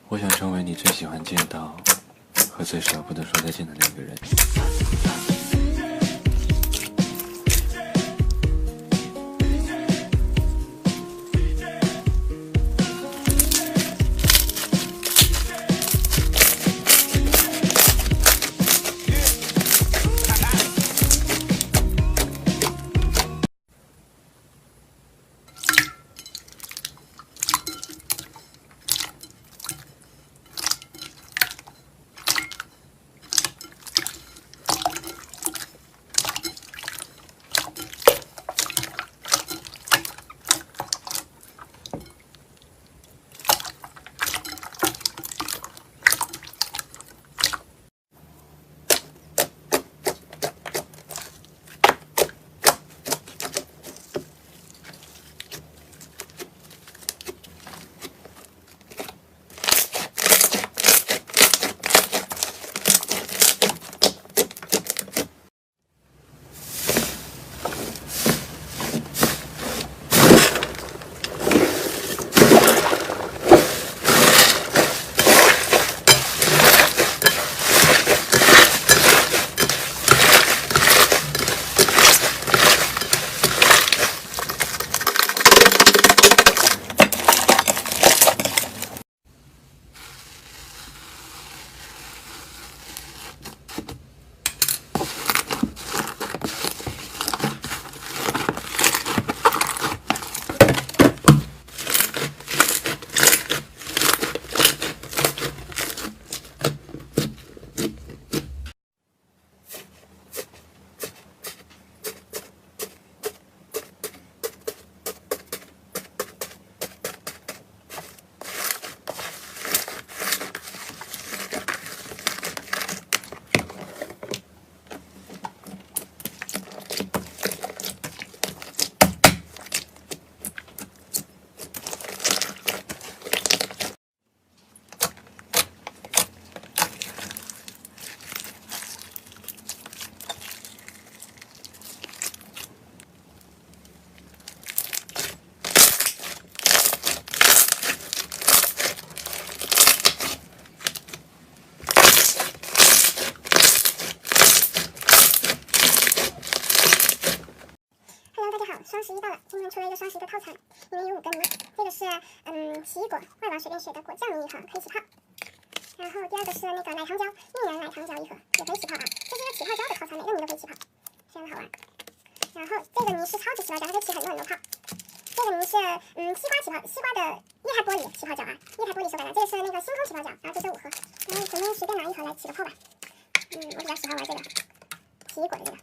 我想成为你最喜欢见到和最舍不得说再见的那个人。双十一到了，今天出了一个双十一的套餐，里面有5个泥，这个是奇异果外王随便选的果酱泥一盒，可以起泡。然后第二个是那个奶糖胶，蜜源奶糖胶一盒，也可以起泡啊。这是一个起泡胶的套餐，每个泥都可以起泡，非常的好玩。然后这个泥是超级起泡胶，它可以起很多很多泡。这个泥是西瓜的液态玻璃起泡胶啊，液态玻璃手感的。这个是那个星空起泡胶，然后就这5盒，然后咱们随便拿一盒来起个泡吧。我比较喜欢玩这个奇异果的这个。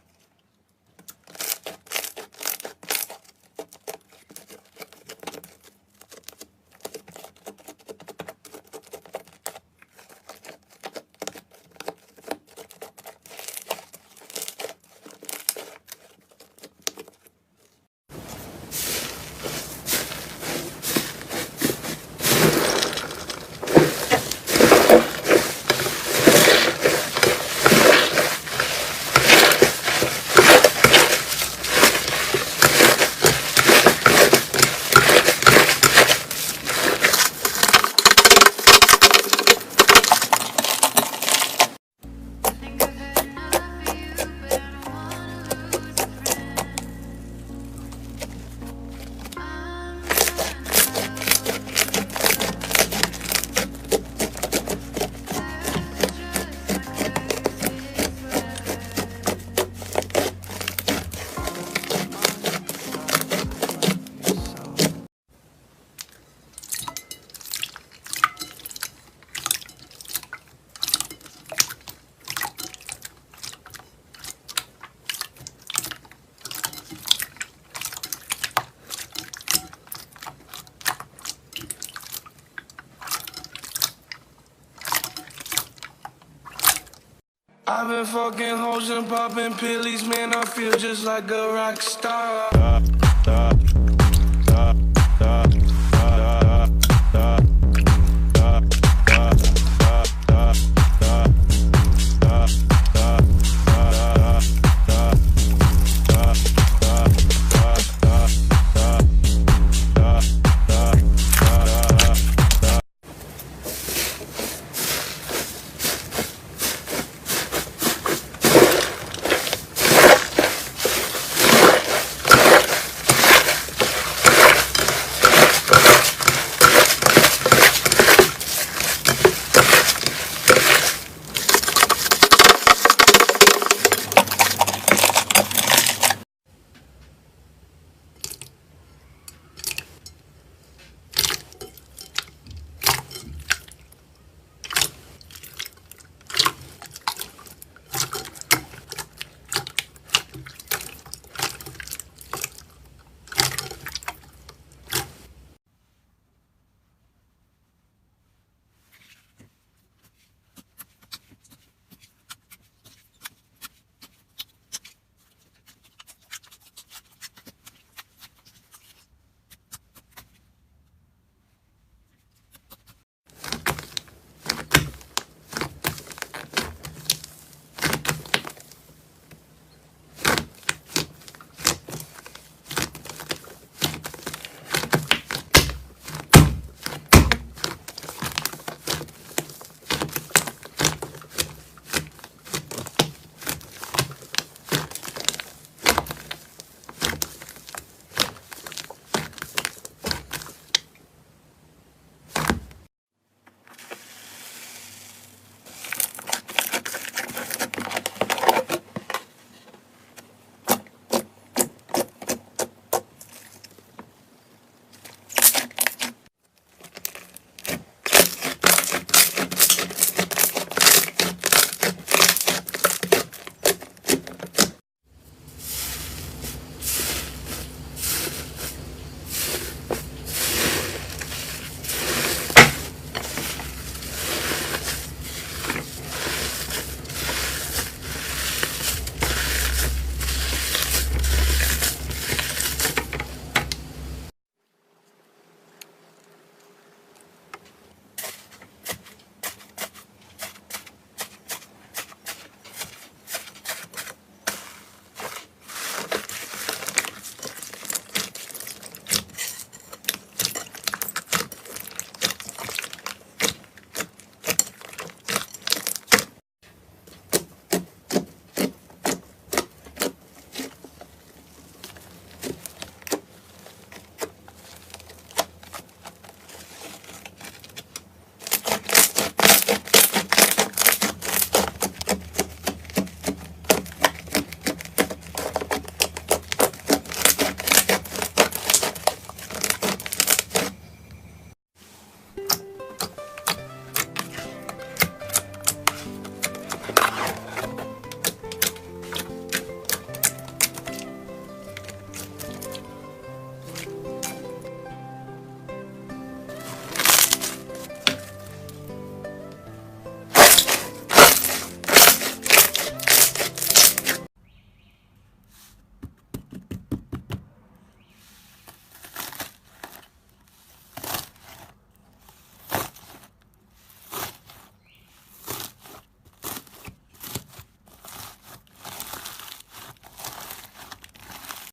I've been fucking hoes and popping pillies, man, I feel just like a rock star.